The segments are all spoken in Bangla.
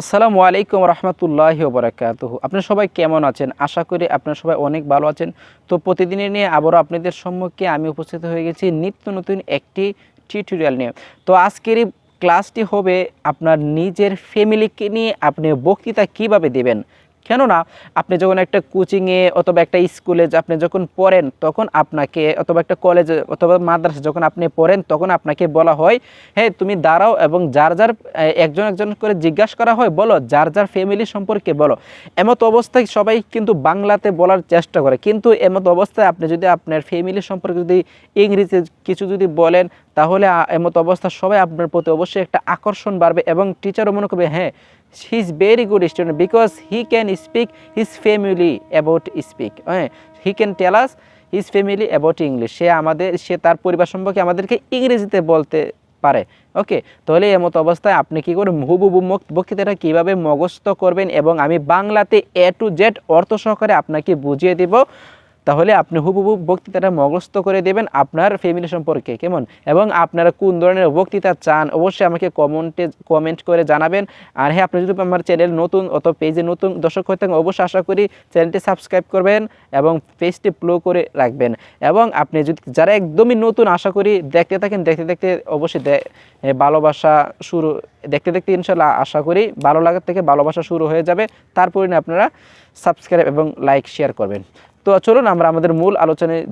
আসসালামু আলাইকুম রহমতুল্লাহি ওয়া বারাকাতুহু। আপনারা সবাই কেমন আছেন? আশা করি আপনারা সবাই অনেক ভালো আছেন। তো প্রতিদিনের নিয়ে আবারও আপনাদের সম্মুখে আমি উপস্থিত হয়ে গেছি নিত্য নতুন একটি টিউটোরিয়াল নিয়ে। তো আজকের এই ক্লাসটি হবে আপনার নিজের ফ্যামিলিকে নিয়ে আপনি বক্তৃতা কিভাবে দেবেন। কেননা আপনি যখন একটা কোচিংয়ে অথবা একটা স্কুলে আপনি যখন পড়েন তখন আপনাকে, অথবা একটা কলেজে অথবা মাদ্রাসা যখন আপনি পড়েন তখন আপনাকে বলা হয়, হ্যাঁ তুমি দাঁড়াও এবং যার যার একজন একজন করে জিজ্ঞাসা করা হয়, বলো যার যার ফ্যামিলি সম্পর্কে বলো। এমত অবস্থায় সবাই কিন্তু বাংলাতে বলার চেষ্টা করে, কিন্তু এমত অবস্থায় আপনি যদি আপনার ফ্যামিলি সম্পর্কে যদি ইংরেজি কিছু যদি বলেন, তাহলে এমত অবস্থা সবাই আপনার প্রতি অবশ্যই একটা আকর্ষণ বাড়বে এবং টিচারও মনে করবে হ্যাঁ he is very good student because he can speak his family about speak, he can tell us his family about English, সে তার পরিবার সম্পর্কে আমাদেরকে ইংরেজিতে বলতে পারে। ওকে, তাহলে এমত অবস্থায় আপনি কী করে হুবহু বক্তৃতাটা কীভাবে মুখস্থ করবেন এবং আমি বাংলাতে A to Z অর্থ সহকারে আপনাকে বুঝিয়ে দেব। তাহলে আপনি হুবহু বক্তৃতাটা মুখস্থ করে দেবেন আপনার ফ্যামিলি সম্পর্কে, কেমন, এবং আপনারা কোন ধরনের বক্তৃতা চান অবশ্যই আমাকে কমেন্ট করে জানাবেন। আর হ্যাঁ, আপনি যদি আমার চ্যানেল নতুন অথবা পেজে নতুন দর্শক হয়ে থাকেন অবশ্যই আশা করি চ্যানেলটি সাবস্ক্রাইব করবেন এবং পেজটি ফলো করে রাখবেন। এবং আপনি যদি যারা একদমই নতুন, আশা করি দেখতে থাকেন, দেখতে দেখতে অবশ্যই ভালোবাসা শুরু, দেখতে দেখতে ইনশাল্লাহ আশা করি ভালো লাগার থেকে ভালোবাসা শুরু হয়ে যাবে। তারপরে আপনারা সাবস্ক্রাইব এবং লাইক শেয়ার করবেন। তো চলুন আমরা আমাদের মূল আলোচনায়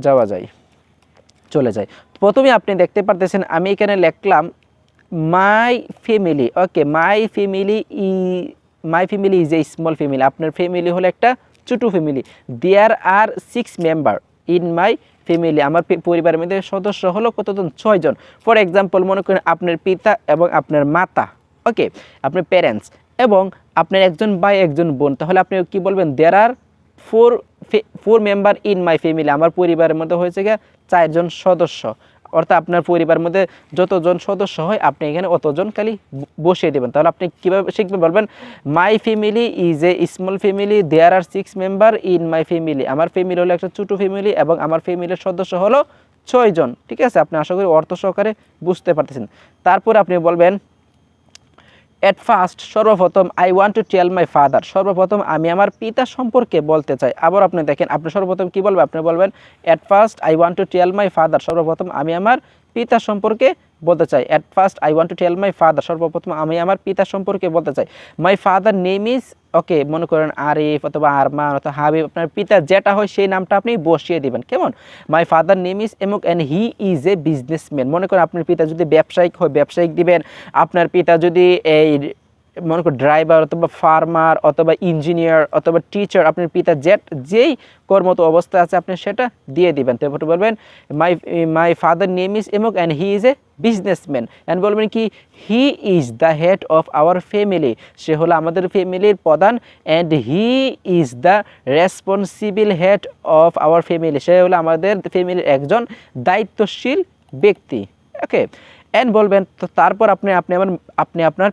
চলে যাই। প্রথমে আপনি দেখতে পারতেছেন আমি এখানে লিখলাম my family. Okay, my family is a small family. আপনার ফ্যামিলি হলো একটা ছোটো ফ্যামিলি। There are 6 member in my family. আমার পরিবারের মধ্যে সদস্য হলো কতজন? 6 জন। ফর এক্সাম্পল মনে করেন আপনার পিতা এবং আপনার মাতা, ওকে, আপনার প্যারেন্টস, এবং আপনার একজন ভাই একজন বোন, তাহলে আপনি কি বলবেন? দেয়ার আর 4 মেম্বার ইন মাই ফ্যামিলি। আমার পরিবারের মধ্যে হয়েছে গিয়ে 4 জন সদস্য। অর্থাৎ আপনার পরিবারের মধ্যে যতজন সদস্য হয় আপনি এখানে অতজন খালি বসিয়ে দেবেন। তাহলে আপনি কীভাবে শিখবেন? বলবেন my family is a small family, there are 6 member in my family. আমার ফ্যামিলি হলো একটা ছোটো ফ্যামিলি এবং আমার ফ্যামিলির সদস্য হলো 6 জন। ঠিক আছে, আপনি আশা করি অর্থ সহকারে বুঝতে পারতেছেন। তারপর আপনি বলবেন এট ফার্স্ট, সর্বপ্রথম I want to tell my father. সর্বপ্রথম আমি আমার পিতা সম্পর্কে বলতে চাই। আবার আপনি দেখেন, আপনি সর্বপ্রথম কী বলবেন? আপনি বলবেন at first I want to tell my father. সর্বপ্রথম আমি আমার পিতা সম্পর্কে বলতে চাই। At first I want to tell my father. সর্বপ্রথম আমি আমার পিতা সম্পর্কে বলতে চাই। My father name is, okay, মনে করেন আরিফ অথবা আরমান অথবা হাবিব, আপনার পিতা যেটা হয় সেই নামটা আপনি বসিয়ে দিবেন, কেমন? মাই ফাদার নেম ইজ এমক and he is a businessman. মনে করেন আপনার পিতা যদি ব্যবসায়িক হয় ব্যবসায়িক দিবেন। আপনার পিতা যদি এই মনে করেন ড্রাইভার অথবা ফার্মার অথবা ইঞ্জিনিয়ার অথবা টিচার, আপনার পিতা যেই কর্মরত অবস্থা আছে আপনি সেটা দিয়ে দিবেন। তারপর বলবেন মাই ফাদার নেম ইজ এমক and he is a businessman. And বলবেন কি he is the head of our family. সে হলো আমাদের ফ্যামিলির প্রধান। And he is the responsible head of our family. সে হলো আমাদের ফ্যামিলির একজন দায়িত্বশীল ব্যক্তি। ওকে, অ্যান্ড বলবেন তো তারপর আপনি আপনার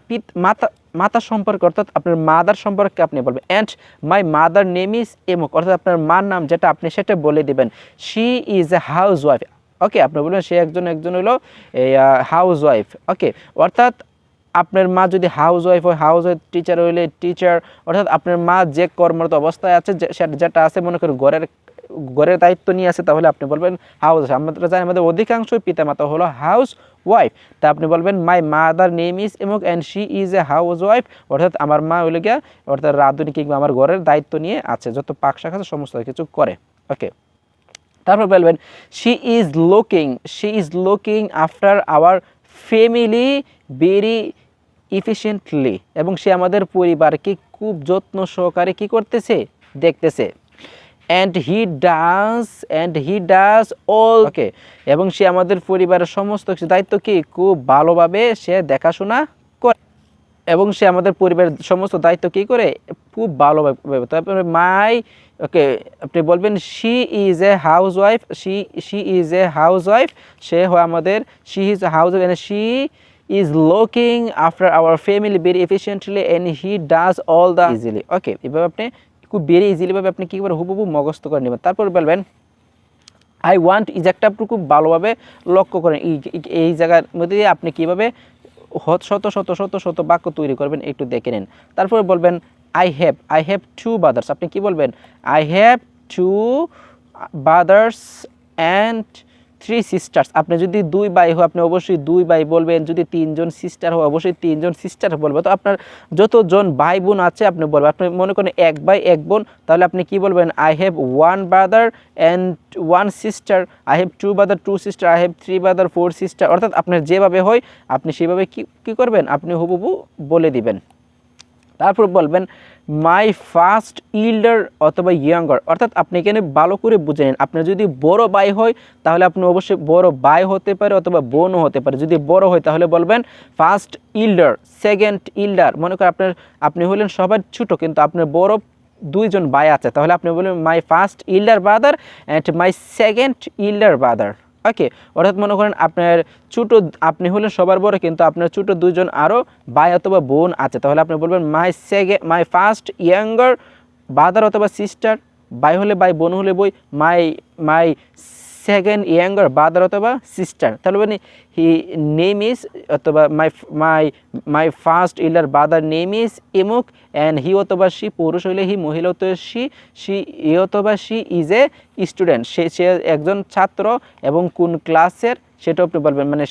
মাতা সম্পর্কে, অর্থাৎ আপনার মাদার সম্পর্কে আপনি বলবেন and my mother name is এমক, অর্থাৎ আপনার মার নাম যেটা আপনি সেটা বলে দেবেন। She is a housewife. Okay, আপনি বলবেন সে একজন হলো হাউস ওয়াইফ। ওকে, অর্থাৎ আপনার মা যদি হাউস ওয়াইফ হয়, হাউস ওয়াইফ, টিচার হইলে টিচার, অর্থাৎ আপনার মা যে কর্মরত অবস্থায় আছে যেটা আছে মনে করেন ঘরের দায়িত্ব নিয়ে আছে, তাহলে আপনি বলবেন হাউস। আমরা জানি আমাদের অধিকাংশই পিতামাতা হলো হাউস ওয়াইফ। তা আপনি বলবেন মাই মাদার নেম ইজ এমক and she is a housewife, অর্থাৎ আমার মা হইলে গিয়া অর্থাৎ রাঁধুনি কিংবা আমার ঘরের দায়িত্ব নিয়ে আছে, যত পাক শাক আছে সমস্ত কিছু করে। ওকে, তারপর বলবেন she is looking after our family very efficiently, এবং সে আমাদের পরিবারকে খুব যত্ন সহকারে কি করতেছে? দেখতেছে। and he does all, ওকে, এবং সে আমাদের পরিবারের সমস্ত কিছু দায়িত্ব কি খুব ভালোভাবে সে দেখাশোনা করে, এবং সে আমাদের পরিবারের সমস্ত দায়িত্ব কি করে? খুব ভালোভাবে। তারপরে ওকে, আপনি বলবেন she is a housewife. She is a housewife, সে হয় আমাদের, she is a housewife, she is looking after our family very efficiently and he does all the easily. ওকে, এভাবে আপনি খুব ভেরি ইজিলিভাবে আপনি কী করে হুবহু মুখস্থ করে নেবেন। তারপর বলবেন আই ওয়ান্ট ইজ একটা আপনি খুব ভালোভাবে লক্ষ্য করেন এই জায়গার মধ্যে দিয়ে আপনি কীভাবে শত শত শত শত বাক্য তৈরি করবেন, একটু দেখে নিন। তারপরে বলবেন আই হ্যাভ টু ব্রাদার্স। আপনি কি বলবেন? I have to brothers and 3 sisters. আপনি যদি 2 ভাই হয় আপনি অবশ্যই 2 ভাই বলবেন, যদি 3 জন সিস্টার হয় অবশ্যই 3 জন সিস্টার বলবে। তো আপনার যতজন ভাই বোন আছে আপনি বলবেন। আপনি মনে করেন 1 ভাই 1 বোন, তাহলে আপনি কি বলবেন? I have 1 brother and 1 sister, I have 2 brother 2 sister, I have 3 brother 4 sister. অর্থাৎ আপনার যেভাবে হয় আপনি সেভাবে কি করবেন? আপনি হুবহু বলে দিবেন। তারপর বলবেন মাই ফার্স্ট ইল্ডার অথবা ইয়াঙ্গার। অর্থাৎ আপনি এখানে ভালো করে বুঝে নিন। আপনার যদি বড় ভাই হয় তাহলে আপনি অবশ্যই বড় ভাই হতে পারে অথবা বোনও হতে পারে। যদি বড় হয় তাহলে বলবেন ফার্স্ট ইল্ডার, সেকেন্ড ইল্ডার। মনে করেন আপনি হলেন সবার ছোট কিন্তু আপনার বড় 2 জন ভাই আছে, তাহলে আপনি বলবেন my first elder brother and my second elder brother. Okay, অর্থাৎ মনে করেন আপনার ছোটো, আপনি হলেন সবার বড় কিন্তু আপনার ছোটো 2 জন আরও ভাই অথবা বোন আছে, তাহলে আপনি বলবেন মাই ফার্স্ট ইয়াঙ্গার ব্রাদার অথবা সিস্টার। ভাই হলে ভাই, বোন হলে বই, মাই সেকেন্ড ইয়াঙ্গার ব্রাদার অথবা সিস্টার। তাহলে মানে হি নেম ইজ অথবা my first elder brother name is এমুক অ্যান্ড হি অথবা সি, পুরুষ হইলে হি, মহিলা হতে সি অথবা সি ইজ এ স্টুডেন্ট। সে একজন ছাত্র এবং কোন ক্লাসের সেটাও আপনি বলবেন। মানে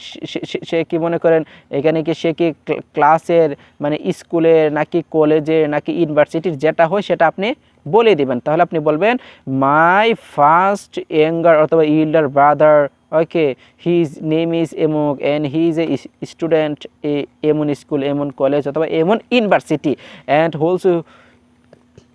সে কি মনে করেন এখানে কি সে কি ক্লাসের মানে স্কুলের নাকি কলেজের নাকি ইউনিভার্সিটির, যেটা হয় সেটা আপনি বলে দিবেন। তাহলে আপনি বলবেন মাই ফার্স্ট ইয়াঙ্গার অথবা elder brother, okay, his name is এমুক and he is a student এমন স্কুল, এমন কলেজ অথবা এমন ইউনিভার্সিটি অ্যান্ড হোলসো।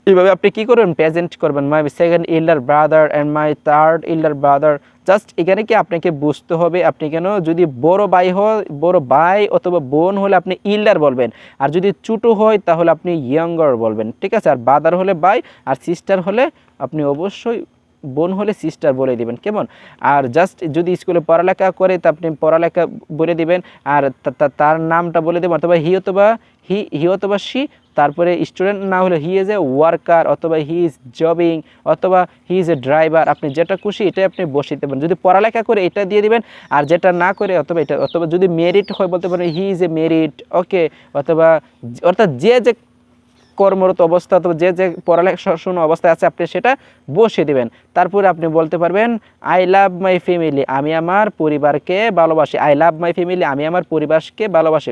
এইভাবে আপনি কী করবেন? প্রেজেন্ট করবেন মাই second elder brother and my third elder brother. Just এখানে কি আপনাকে বুঝতে হবে, আপনি কেন যদি বড় ভাই অথবা বোন হলে আপনি ইল্ডার বলবেন, আর যদি ছোটো হয় তাহলে আপনি ইয়াঙ্গার বলবেন, ঠিক আছে? আর ব্রাদার হলে ভাই, আর সিস্টার হলে আপনি অবশ্যই, বোন হলে সিস্টার বলে দিবেন, কেমন? আর জাস্ট যদি স্কুলে পড়ালেখা করে তা আপনি পড়ালেখা বলে দিবেন, আর তার নামটা বলে দেবেন, অথবা হি অথবা সি। তারপরে স্টুডেন্ট না হলে হি ইজ এ ওয়ার্কার অথবা হি ইজ জবিং অথবা হি ইজ এ ড্রাইভার। আপনি যেটা খুশি এটাই আপনি বসিয়ে দেবেন। যদি পড়ালেখা করে এটা দিয়ে দিবেন, আর যেটা না করে অথবা এটা, অথবা যদি মেরিট হয় বলতে পারেন হি ইজ এ মেরিট, ওকে, অথবা অর্থাৎ যে কর্মরত অবস্থা অথবা যে পড়ালেখার অবস্থায় আছে আপনি সেটা বসিয়ে দেবেন। তারপরে আপনি বলতে পারবেন আই লাভ মাই ফ্যামিলি, আমি আমার পরিবারকে ভালোবাসি। আই লাভ মাই ফ্যামিলি, আমি আমার পরিবারকে ভালোবাসি।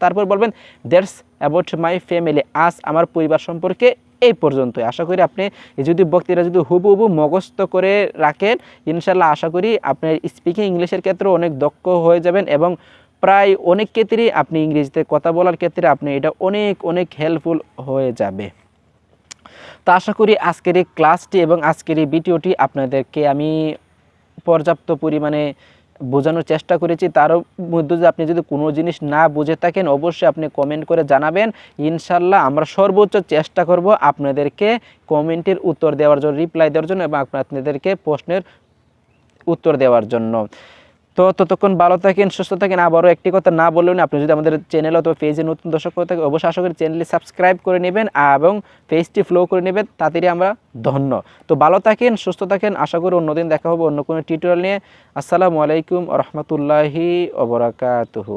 তারপর বলবেন দ্যাটস অ্যাবাউট মাই ফ্যামিলি, আজ আমার পরিবার সম্পর্কে এই পর্যন্তই। আশা করি আপনি যদি বক্তৃতা যদি হুবহু মুখস্থ করে রাখেন, ইনশাল্লাহ আশা করি আপনার স্পিকিং ইংলিশের ক্ষেত্রে অনেক দক্ষ হয়ে যাবেন এবং প্রায় অনেক ক্ষেত্রেই আপনি ইংরেজিতে কথা বলার ক্ষেত্রে আপনি এটা অনেক হেল্পফুল হয়ে যাবে। তো আশা করি আজকের এই ক্লাসটি এবং আজকের এই ভিডিওটি আপনাদেরকে আমি পর্যাপ্ত পরিমাণে বোঝানোর চেষ্টা করেছি। তার মধ্যে যদি আপনি যদি কোনো জিনিস না বুঝে থাকেন অবশ্যই আপনি কমেন্ট করে জানাবেন। ইনশাল্লাহ আমরা সর্বোচ্চ চেষ্টা করব আপনাদেরকে কমেন্টের উত্তর দেওয়ার জন্য, রিপ্লাই দেওয়ার জন্য এবং আপনাদেরকে প্রশ্নের উত্তর দেওয়ার জন্য। তো ততক্ষণ ভালো থাকেন, সুস্থ থাকেন। আবারও একটি কথা না বললেও না, আপনি যদি আমাদের চ্যানেল অথবা পেজে নতুন দর্শক হয়ে থাকে অবশ্যই আশা করি চ্যানেলটি সাবস্ক্রাইব করে নেবেন এবং পেজটি ফলো করে নেবেন, তাড়াতাড়ি আমরা ধন্য। তো ভালো থাকেন, সুস্থ থাকেন। আশা করি অন্যদিন দেখা হবে অন্য কোনো টিউটোরিয়াল নিয়ে। আসসালামু আলাইকুম ওয়া রাহমাতুল্লাহি ওয়া বারাকাতুহু।